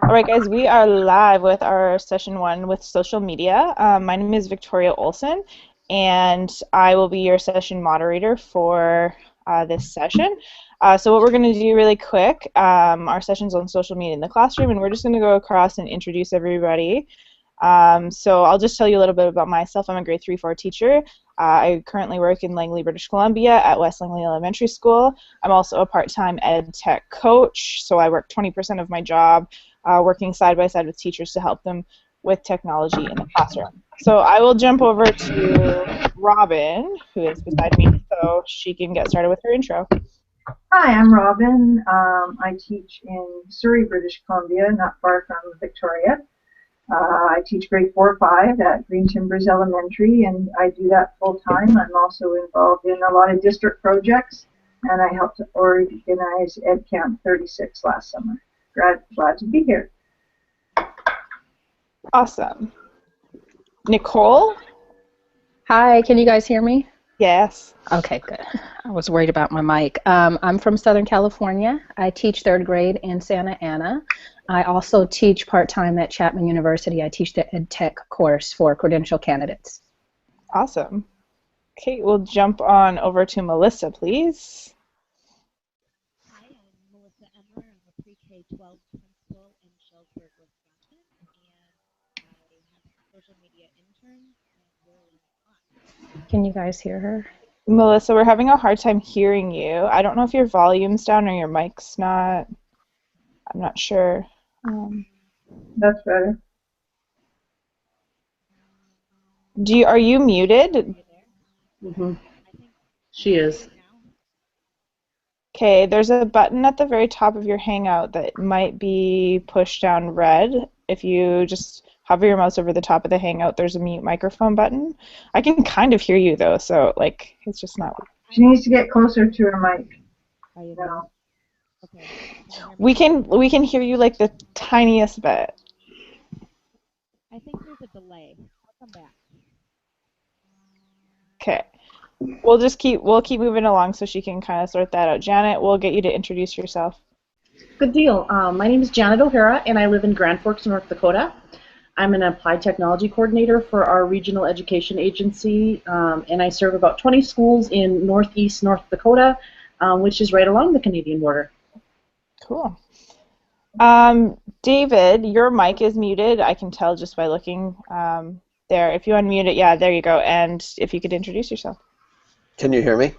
All right, guys, we are live with our session one with social media. My name is Victoria Olson, and I will be your session moderator for this session. So what we're going to do really quick, our session's on social media in the classroom, and we're just going to go across and introduce everybody. So I'll just tell you a little bit about myself. I'm a grade 3-4 teacher. I currently work in Langley, British Columbia at West Langley Elementary School. I'm also a part-time ed tech coach, so I work 20% of my job working side by side with teachers to help them with technology in the classroom. So I will jump over to Robin, who is beside me, so she can get started with her intro. Hi, I'm Robin. I teach in Surrey, British Columbia, not far from Victoria. I teach grade 4-5 at Green Timbers Elementary, and I do that full time. I'm also involved in a lot of district projects, and I helped to organize Edcamp 36 last summer. Glad to be here. Awesome. Nicole? Hi, can you guys hear me? Yes. Okay, good. I was worried about my mic. I'm from Southern California. I teach third grade in Santa Ana. I also teach part-time at Chapman University. I teach the ed tech course for credential candidates. Awesome. Okay, we'll jump on over to Melissa, please. Hi, I'm Melissa Emmer. I'm a pre-K-12 principal in Shelburne, Wisconsin, and I have a social media intern, and we're on. Can you guys hear her? Melissa, we're having a hard time hearing you. I don't know if your volume's down or your mic's not. I'm not sure. That's better. Are you muted? Mm-hmm. She is. Okay, there's a button at the very top of your Hangout that might be pushed down red. If you just hover your mouse over the top of the Hangout, there's a mute microphone button. I can kind of hear you though, so like it's just not. She needs to get closer to her mic. No. Okay. We can hear you like the tiniest bit. I think there's a delay. I'll come back. Okay. We'll keep moving along so she can kind of sort that out. Janet, we'll get you to introduce yourself. Good deal. My name is Janet O'Hara, and I live in Grand Forks, North Dakota. I'm an applied technology coordinator for our regional education agency, and I serve about 20 schools in northeast North Dakota, which is right along the Canadian border. Cool. David, your mic is muted. I can tell just by looking there. If you unmute it, yeah, there you go. And if you could introduce yourself. Can you hear me?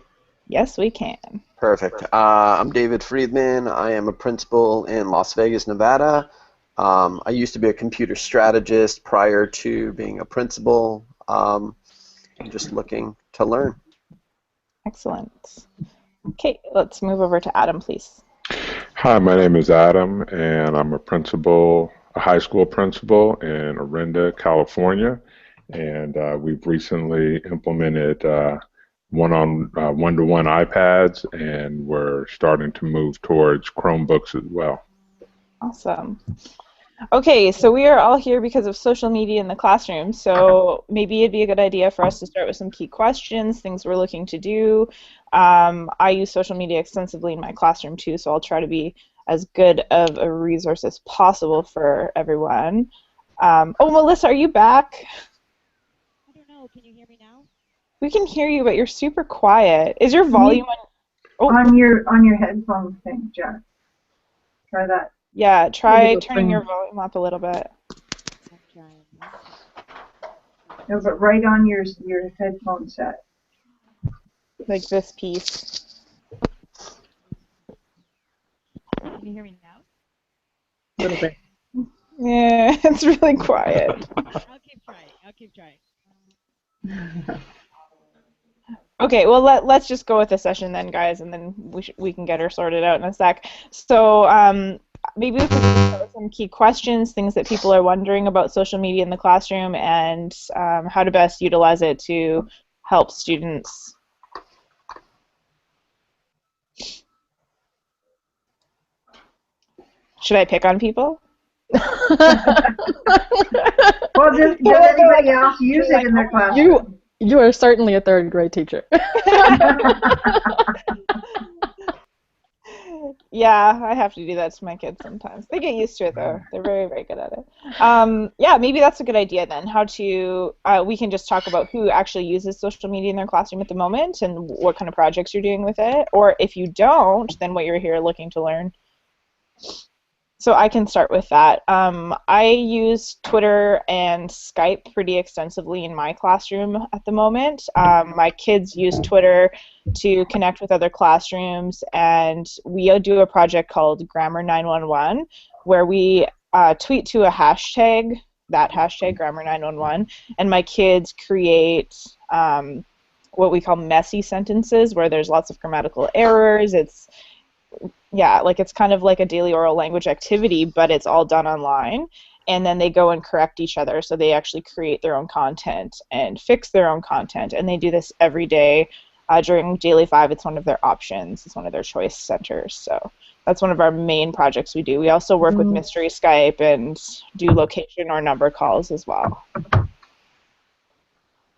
Yes, we can. Perfect. I'm David Friedman. I am a principal in Las Vegas, Nevada. I used to be a computer strategist prior to being a principal. I'm just looking to learn. Excellent. Okay, let's move over to Adam, please. Hi, my name is Adam, and I'm a principal, a high school principal in Orinda, California. And we've recently implemented one-to-one iPads, and we're starting to move towards Chromebooks as well. Awesome. Okay, so we are all here because of social media in the classroom, so maybe it'd be a good idea for us to start with some key questions, things we're looking to do. I use social media extensively in my classroom too, so I'll try to be as good of a resource as possible for everyone. Oh, Melissa, are you back? I don't know. Can you hear me now? We can hear you, but you're super quiet. Is your volume on your headphone thing, Jack? Try that. Yeah, try turning your volume up a little bit. I'm trying. No, but right on your headphone set. Like this piece. Can you hear me now? A little bit. Yeah, it's really quiet. I'll keep trying. Okay, well let's just go with the session then, guys, and then we can get her sorted out in a sec. So maybe we can start with some key questions, things that people are wondering about social media in the classroom, and how to best utilize it to help students. Should I pick on people? Well, does anybody else use it in their classroom? You are certainly a third grade teacher. Yeah, I have to do that to my kids sometimes. They get used to it though. They're very, very good at it. Yeah, maybe that's a good idea then. How to we can just talk about who actually uses social media in their classroom at the moment and what kind of projects you're doing with it. Or if you don't, then what you're here looking to learn. So I can start with that. I use Twitter and Skype pretty extensively in my classroom at the moment. My kids use Twitter to connect with other classrooms, and we do a project called Grammar 911, where we tweet to a hashtag, that hashtag Grammar 911, and my kids create what we call messy sentences, where there's lots of grammatical errors. Yeah, like it's kind of like a daily oral language activity, but it's all done online. And then they go and correct each other, so they actually create their own content and fix their own content. And they do this every day during Daily 5. It's one of their options. It's one of their choice centers. So that's one of our main projects we do. We also work with Mystery Skype and do location or number calls as well.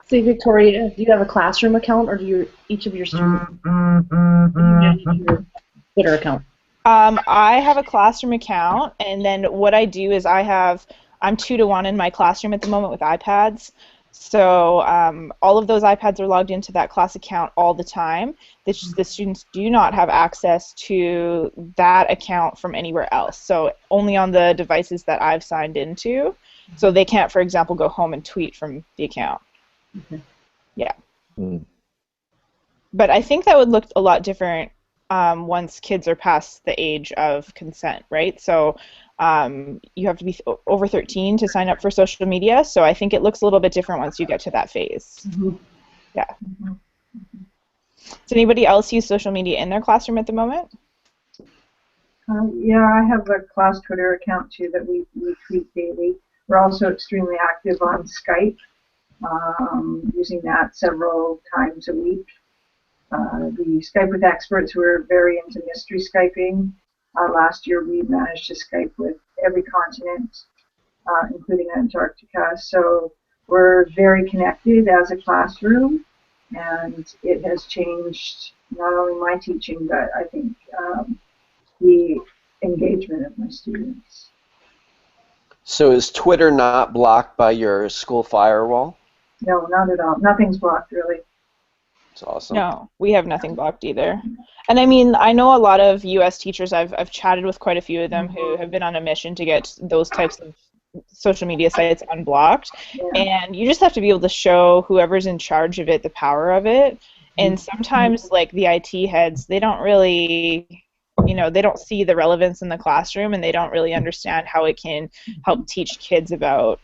Say, Victoria, do you have a classroom account, or do each of your students manage your Twitter account? I have a classroom account, and then what I do is I'm 2-to-1 in my classroom at the moment with iPads. So all of those iPads are logged into that class account all the time. The students do not have access to that account from anywhere else. So only on the devices that I've signed into. So they can't, for example, go home and tweet from the account. Yeah. But I think that would look a lot different once kids are past the age of consent, right? So you have to be over 13 to sign up for social media, so I think it looks a little bit different once you get to that phase. Yeah. Does anybody else use social media in their classroom at the moment? Yeah, I have a class Twitter account too that we tweet daily. We're also extremely active on Skype, using that several times a week. The Skype with experts, we're very into mystery Skyping. Last year we managed to Skype with every continent, including Antarctica. So we're very connected as a classroom, and it has changed not only my teaching, but I think the engagement of my students. So is Twitter not blocked by your school firewall? No, not at all. Nothing's blocked, really. That's awesome. No, we have nothing blocked either. And I mean, I know a lot of U.S. teachers. I've chatted with quite a few of them who have been on a mission to get those types of social media sites unblocked. And you just have to be able to show whoever's in charge of it the power of it. And sometimes, like, the IT heads, they don't really, they don't see the relevance in the classroom, and they don't really understand how it can help teach kids about,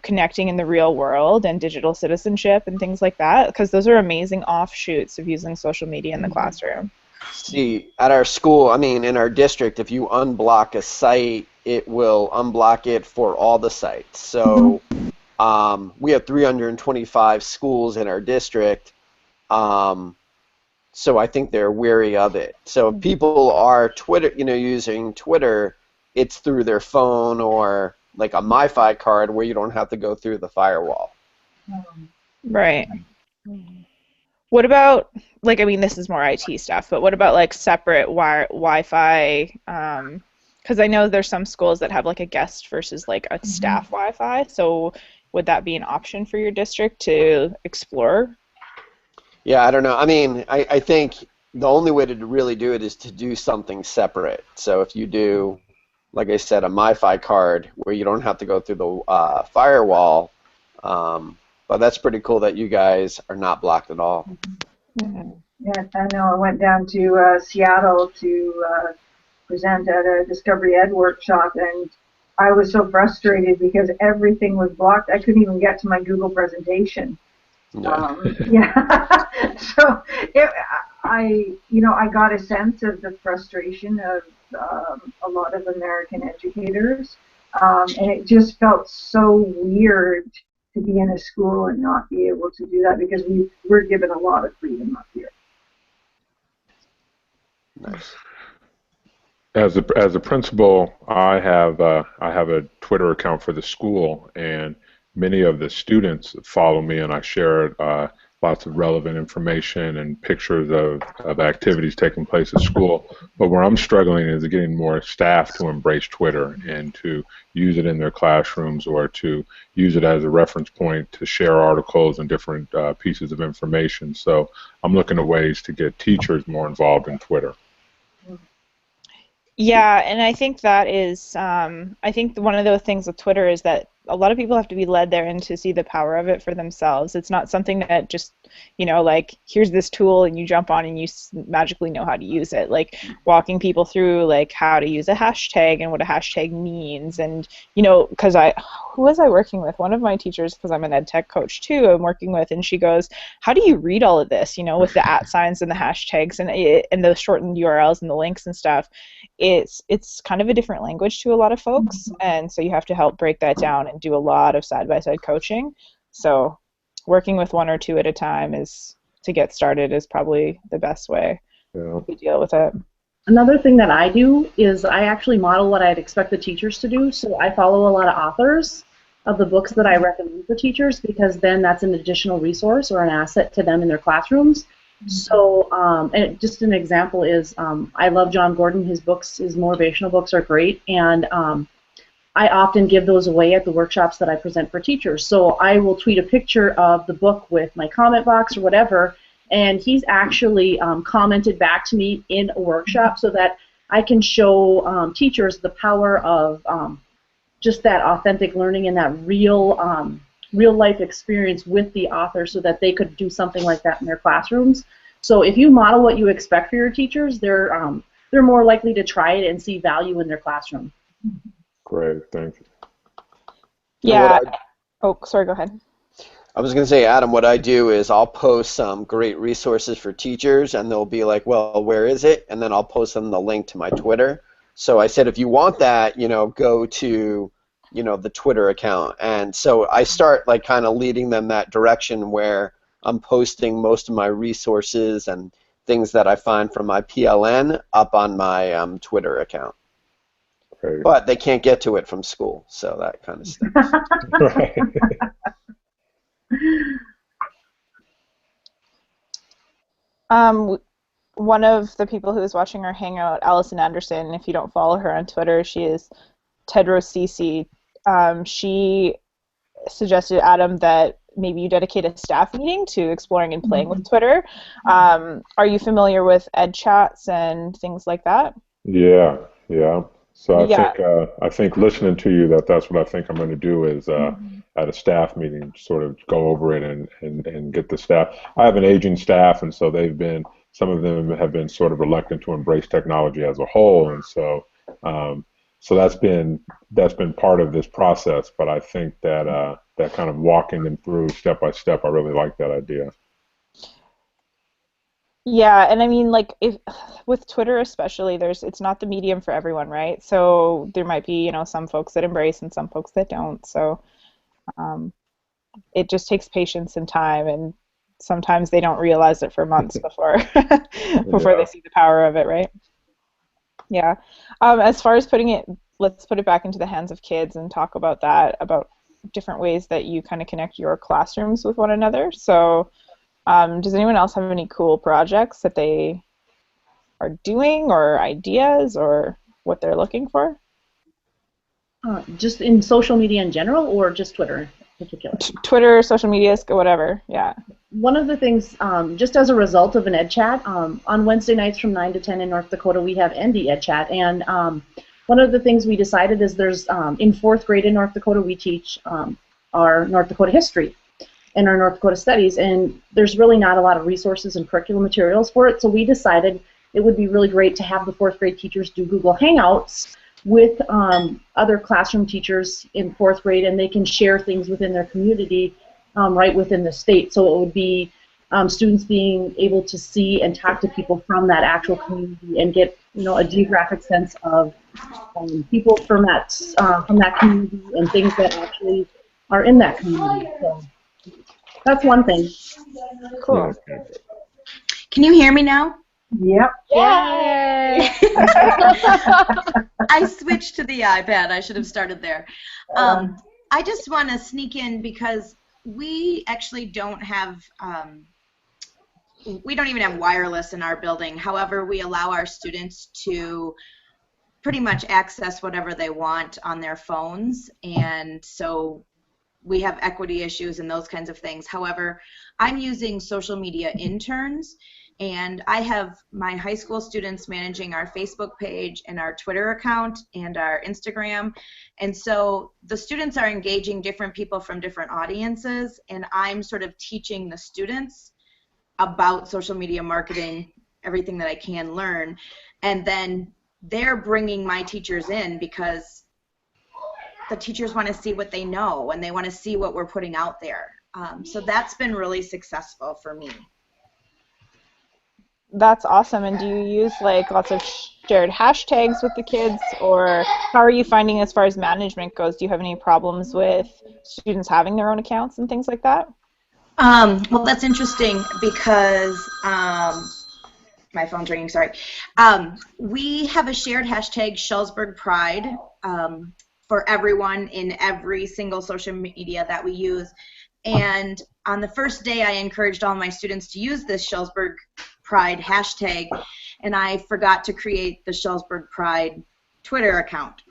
connecting in the real world and digital citizenship and things like that, because those are amazing offshoots of using social media in the classroom. See, at our school, in our district, if you unblock a site, it will unblock it for all the sites. So we have 325 schools in our district, so I think they're wary of it. So if people are using Twitter, it's through their phone or like a MiFi card where you don't have to go through the firewall. Right. What about, this is more IT stuff, but what about, separate Wi-Fi? Because I know there's some schools that have, a guest versus, a staff Wi-Fi. So would that be an option for your district to explore? Yeah, I don't know. I think the only way to really do it is to do something separate. So if you do, like I said, a MiFi card where you don't have to go through the firewall, but that's pretty cool that you guys are not blocked at all. Yes, I know. I went down to Seattle to present at a Discovery Ed workshop, and I was so frustrated because everything was blocked. I couldn't even get to my Google presentation. No. So I got a sense of the frustration of a lot of American educators, and it just felt so weird to be in a school and not be able to do that, because we're given a lot of freedom up here. Nice. As a principal, I have a Twitter account for the school, and many of the students follow me, and I share lots of relevant information and pictures of activities taking place at school. But where I'm struggling is getting more staff to embrace Twitter and to use it in their classrooms, or to use it as a reference point to share articles and different pieces of information. So I'm looking at ways to get teachers more involved in Twitter. Yeah, and I think that is, I think one of the things with Twitter is that a lot of people have to be led there and to see the power of it for themselves. It's not something that just, you know, like, here's this tool and you jump on and you magically know how to use it. Like, walking people through, like, how to use a hashtag and what a hashtag means. And, you know, because who was I working with? One of my teachers, because I'm an ed tech coach too, I'm working with, and she goes, how do you read all of this, you know, with the @ signs and the hashtags and the shortened URLs and the links and stuff? It's kind of a different language to a lot of folks, and so you have to help break that down and do a lot of side-by-side coaching. So working with one or two at a time to get started is probably the best way to deal with it. Another thing that I do is I actually model what I'd expect the teachers to do. So I follow a lot of authors of the books that I recommend for teachers, because then that's an additional resource or an asset to them in their classrooms. So, and just an example is, I love John Gordon. His books, his motivational books are great, and I often give those away at the workshops that I present for teachers. So I will tweet a picture of the book with my comment box or whatever, and he's actually commented back to me in a workshop so that I can show teachers the power of just that authentic learning and that real life experience with the author, so that they could do something like that in their classrooms. So if you model what you expect for your teachers, they're more likely to try it and see value in their classroom. Great, thank you. Yeah. Oh, sorry, go ahead. I was going to say, Adam, what I do is I'll post some great resources for teachers, and they'll be like, well, where is it? And then I'll post them the link to my Twitter. So I said, if you want that, you know, go to, you know, the Twitter account. And so I start like kind of leading them that direction, where I'm posting most of my resources and things that I find from my PLN up on my Twitter account. Great. But they can't get to it from school, so that kind of stinks. Right. One of the people who is watching our hangout, Allison Anderson, if you don't follow her on Twitter, she is TedroCC. She suggested, Adam, that maybe you dedicate a staff meeting to exploring and playing with Twitter. Are you familiar with ed chats and things like that? Yeah. So Yeah. I think listening to you, that's what I think I'm going to do is at a staff meeting, sort of go over it and get the staff. I have an aging staff, and so some of them have been sort of reluctant to embrace technology as a whole, and so that's been part of this process. But I think that that kind of walking them through step by step, I really like that idea. Yeah, and I mean, like, if with Twitter especially, it's not the medium for everyone, right? So there might be, you know, some folks that embrace and some folks that don't. So it just takes patience and time, and sometimes they don't realize it for months before they see the power of it, right? Yeah. As far as let's put it back into the hands of kids and talk about that, about different ways that you kind of connect your classrooms with one another. So does anyone else have any cool projects that they are doing, or ideas, or what they're looking for? Just in social media in general, or just Twitter in particular? Twitter, social media, whatever, yeah. One of the things, just as a result of an ed chat, on Wednesday nights from 9 to 10 in North Dakota, we have ND Ed Chat, and one of the things we decided is there's, in 4th grade in North Dakota, we teach our North Dakota history and our North Dakota studies, and there's really not a lot of resources and curriculum materials for it, so we decided it would be really great to have the 4th grade teachers do Google Hangouts with other classroom teachers in 4th grade, and they can share things within their community right within the state. So it would be students being able to see and talk to people from that actual community and get, you know, a geographic sense of people from that community and things that actually are in that community. So that's one thing. Cool. Can you hear me now? Yep. Yay! I switched to the iPad. I should have started there. I just want to sneak in because we actually don't have we don't even have wireless in our building. However, we allow our students to pretty much access whatever they want on their phones, and so we have equity issues and those kinds of things. However, I'm using social media interns, and I have my high school students managing our Facebook page and our Twitter account and our Instagram. And so the students are engaging different people from different audiences, and I'm sort of teaching the students about social media marketing, everything that I can learn. And then they're bringing my teachers in because the teachers want to see what they know and they want to see what we're putting out there. So that's been really successful for me. That's awesome. And do you use like lots of shared hashtags with the kids, or how are you finding as far as management goes? Do you have any problems with students having their own accounts and things like that? Well, that's interesting because my phone's ringing, sorry. We have a shared hashtag, Schellsburg Pride, for everyone in every single social media that we use. And on the first day, I encouraged all my students to use this Schellsburg Pride hashtag, and I forgot to create the Schellsburg Pride Twitter account.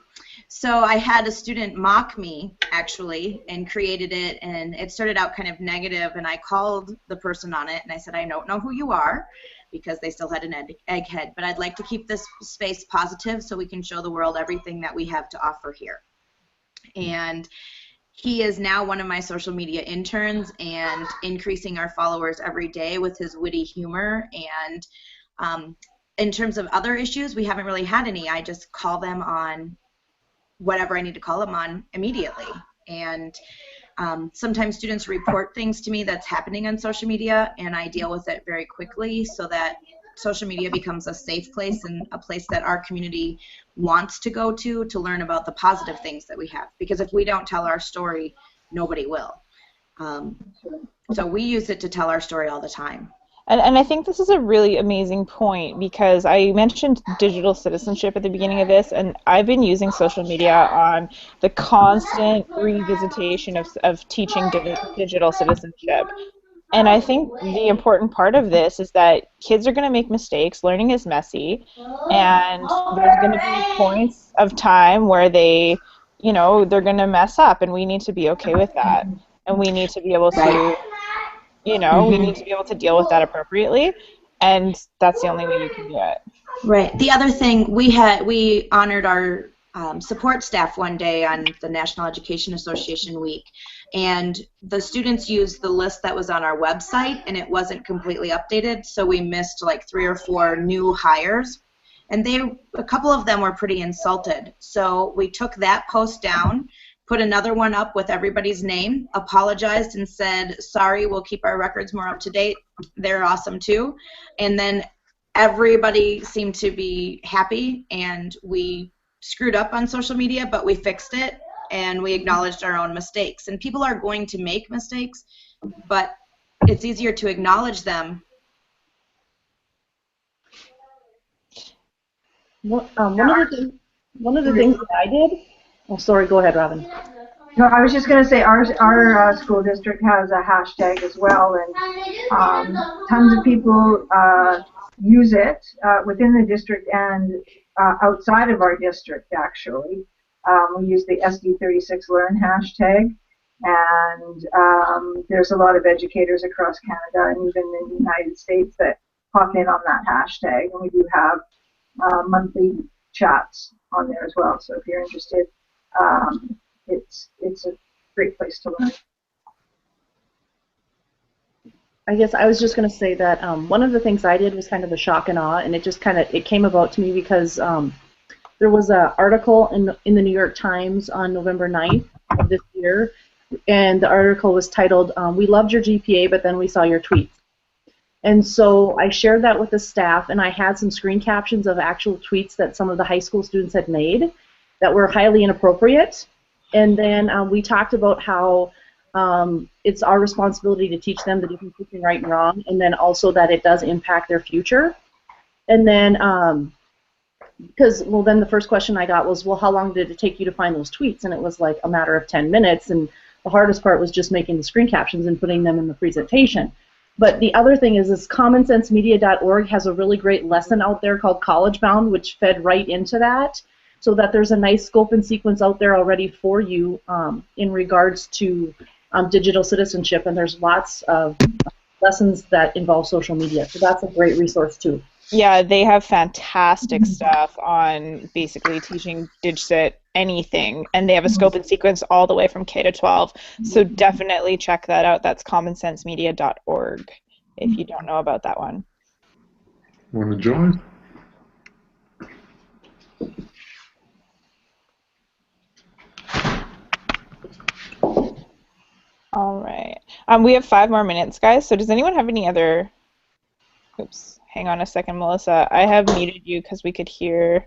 So I had a student mock me, actually, and created it, and it started out kind of negative, and I called the person on it, and I said, I don't know who you are, because they still had an egghead, but I'd like to keep this space positive so we can show the world everything that we have to offer here. And he is now one of my social media interns and increasing our followers every day with his witty humor. And in terms of other issues, we haven't really had any. I just call them on whatever I need to call them on immediately. And sometimes students report things to me that's happening on social media, and I deal with it very quickly so that social media becomes a safe place and a place that our community wants to go to learn about the positive things that we have. Because if we don't tell our story, nobody will. So we use it to tell our story all the time. And I think this is a really amazing point, because I mentioned digital citizenship at the beginning of this, and I've been using social media on the constant revisitation of teaching digital citizenship. And I think the important part of this is that kids are going to make mistakes, learning is messy, and there's going to be points of time where they're going to mess up, and we need to be okay with that. And we need to be able to we need to be able to deal with that appropriately, and that's the only way you can do it. Right. The other thing, we honored our support staff one day on the National Education Association Week, and the students used the list that was on our website, and it wasn't completely updated, so we missed like 3 or 4 new hires, and a couple of them were pretty insulted. So we took that post down, put another one up with everybody's name, apologized and said, sorry, we'll keep our records more up to date. They're awesome too. And then everybody seemed to be happy, and we screwed up on social media, but we fixed it, and we acknowledged our own mistakes. And people are going to make mistakes, but it's easier to acknowledge them. One of the things that I did. Oh, sorry. Go ahead, Robin. No, I was just going to say our school district has a hashtag as well, and tons of people use it within the district and outside of our district, actually. We use the SD36Learn hashtag, and there's a lot of educators across Canada and even in the United States that pop in on that hashtag, and we do have monthly chats on there as well. So if you're interested, it's a great place to learn. I guess I was just going to say that one of the things I did was kind of a shock and awe, and it came about to me because there was an article in the New York Times on November 9th of this year, and the article was titled, "We loved your GPA, but then we saw your tweets." And so I shared that with the staff, and I had some screen captions of actual tweets that some of the high school students had made that were highly inappropriate. And then we talked about how it's our responsibility to teach them the difference between right and wrong, and then also that it does impact their future. And then, then the first question I got was, well, how long did it take you to find those tweets? And it was like a matter of 10 minutes, and the hardest part was just making the screen captions and putting them in the presentation. But the other thing is commonsensemedia.org has a really great lesson out there called College Bound, which fed right into that, so that there's a nice scope and sequence out there already for you in regards to digital citizenship, and there's lots of lessons that involve social media. So that's a great resource too. Yeah, they have fantastic stuff on basically teaching digcit anything, and they have a scope and sequence all the way from K to 12. So definitely check that out. That's commonsensemedia.org if you don't know about that one. Want to join? All right. We have 5 more minutes, guys. So does anyone have any other... Oops. Hang on a second, Melissa. I have muted you because we could hear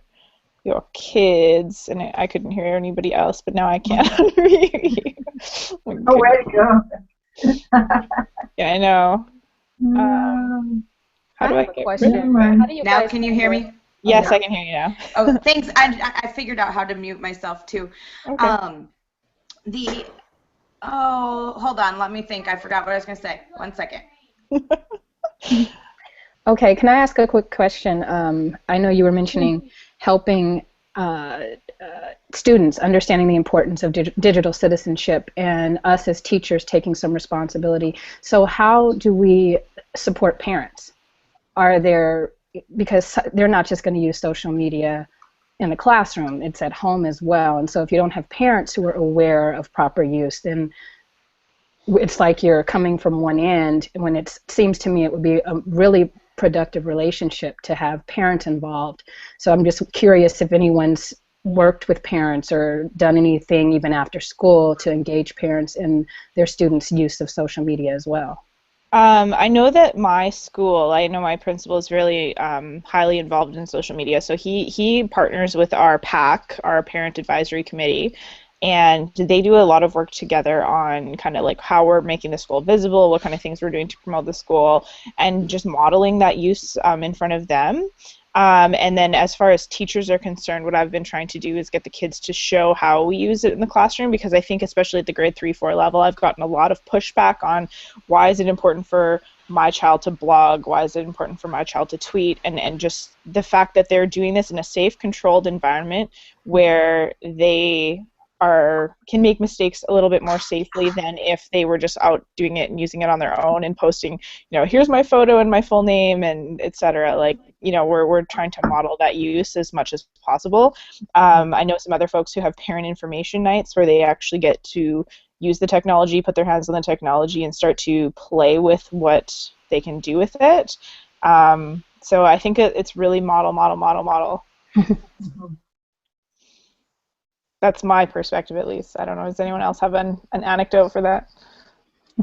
your kids, and I couldn't hear anybody else, but now I can't unmute you. Oh, way to go. Yeah, I know. How do I get rid of it? How do you Now guys can you hear me? Yes, I can hear you now. Oh, thanks. I figured out how to mute myself too. Okay. Hold on. Let me think. I forgot what I was going to say. 1 second. Okay, can I ask a quick question? I know you were mentioning helping students understanding the importance of digital citizenship and us as teachers taking some responsibility. So how do we support parents? Because they're not just going to use social media in the classroom, it's at home as well. And so if you don't have parents who are aware of proper use, then it's like you're coming from one end, when it seems to me it would be a really productive relationship to have parents involved. So I'm just curious if anyone's worked with parents or done anything even after school to engage parents in their students' use of social media as well. I know that my school, I know my principal is really highly involved in social media. So he partners with our PAC, our Parent Advisory Committee, and they do a lot of work together on kind of like how we're making the school visible, what kind of things we're doing to promote the school, and just modeling that use in front of them. And then as far as teachers are concerned, what I've been trying to do is get the kids to show how we use it in the classroom, because I think especially at the grade 3-4 level, I've gotten a lot of pushback on why is it important for my child to blog, why is it important for my child to tweet, and just the fact that they're doing this in a safe, controlled environment where they can make mistakes a little bit more safely than if they were just out doing it and using it on their own and posting, here's my photo and my full name and etc. Like, we're trying to model that use as much as possible. I know some other folks who have parent information nights where they actually get to use the technology, put their hands on the technology, and start to play with what they can do with it. So I think it's really model. That's my perspective, at least. I don't know. Does anyone else have an anecdote for that?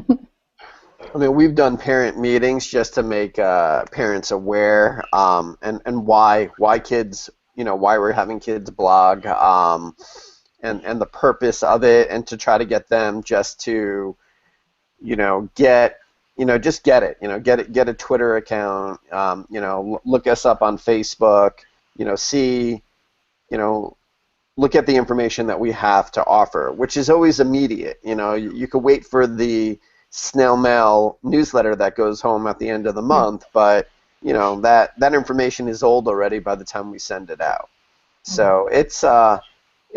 I mean, we've done parent meetings just to make parents aware, and why kids, why we're having kids blog, and the purpose of it, and to try to get them just to, get it, get a Twitter account, look us up on Facebook, see, look at the information that we have to offer, which is always immediate. You could wait for the snail mail newsletter that goes home at the end of the month, but that information is old already by the time we send it out. So it's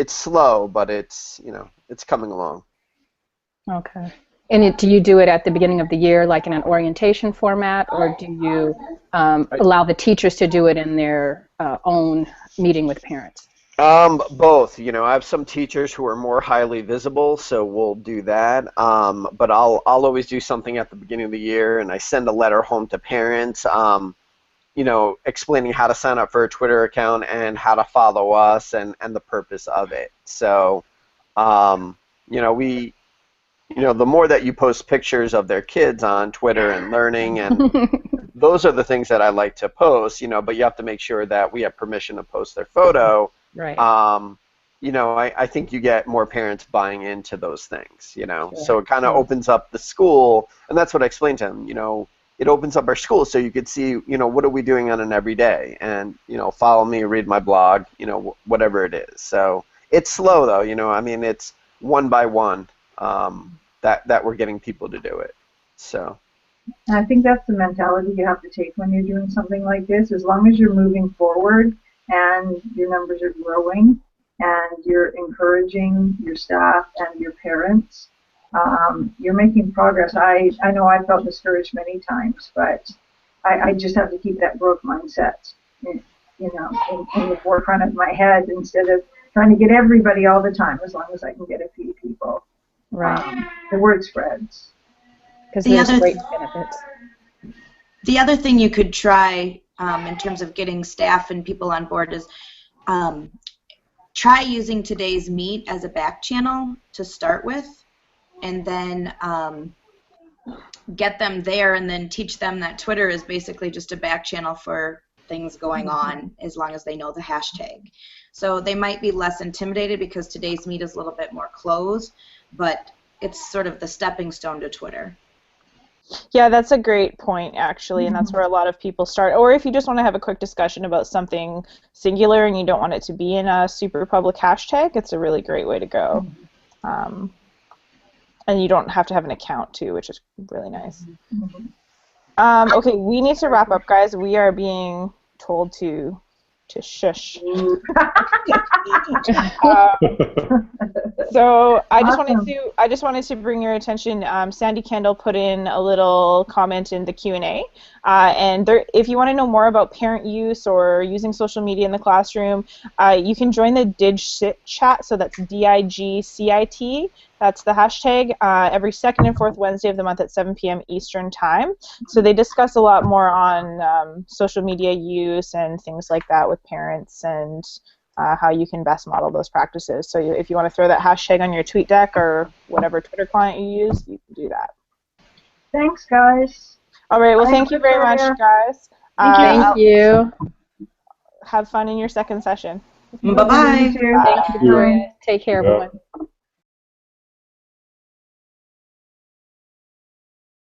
slow, but it's coming along. Okay. And do you do it at the beginning of the year, like in an orientation format, or do you allow the teachers to do it in their own meeting with parents? Both. I have some teachers who are more highly visible, so we'll do that. But I'll always do something at the beginning of the year, and I send a letter home to parents, explaining how to sign up for a Twitter account and how to follow us and the purpose of it. So, the more that you post pictures of their kids on Twitter and learning, and those are the things that I like to post, but you have to make sure that we have permission to post their photo. Right. I think you get more parents buying into those things, Sure. So it kind of opens up the school, and that's what I explained to them, it opens up our school so you could see, what are we doing on an everyday, and, follow me, read my blog, whatever it is. So it's slow, though, it's one by one that we're getting people to do it. So. And I think that's the mentality you have to take when you're doing something like this. As long as you're moving forward and your numbers are growing and you're encouraging your staff and your parents, you're making progress. I know I felt discouraged many times, but I just have to keep that growth mindset, in the forefront of my head instead of trying to get everybody all the time. As long as I can get a few people, Right. the word spreads. Because The there's other great benefits. The other thing you could try in terms of getting staff and people on board is try using today's meet as a back channel to start with, and then get them there and then teach them that Twitter is basically just a back channel for things going on as long as they know the hashtag. So they might be less intimidated because today's meet is a little bit more closed, but it's sort of the stepping stone to Twitter. Yeah, that's a great point, actually, and that's where a lot of people start. Or if you just want to have a quick discussion about something singular and you don't want it to be in a super public hashtag, it's a really great way to go. And you don't have to have an account, too, which is really nice. Okay, we need to wrap up, guys. We are being told to shush. So I just wanted to bring your attention. Sandy Kendall put in a little comment in the Q&A, and if you want to know more about parent use or using social media in the classroom, you can join the DigCit chat. So that's DIGCIT. That's the hashtag. Every second and fourth Wednesday of the month at 7 p.m. Eastern Time. So they discuss a lot more on social media use and things like that with parents and how you can best model those practices. So if you want to throw that hashtag on your tweet deck or whatever Twitter client you use, you can do that. Thanks, guys. All right. Well, thank you very much, guys. Thank you. Have fun in your second session. Bye-bye. You too. Thank you, Victoria. Take care, everyone.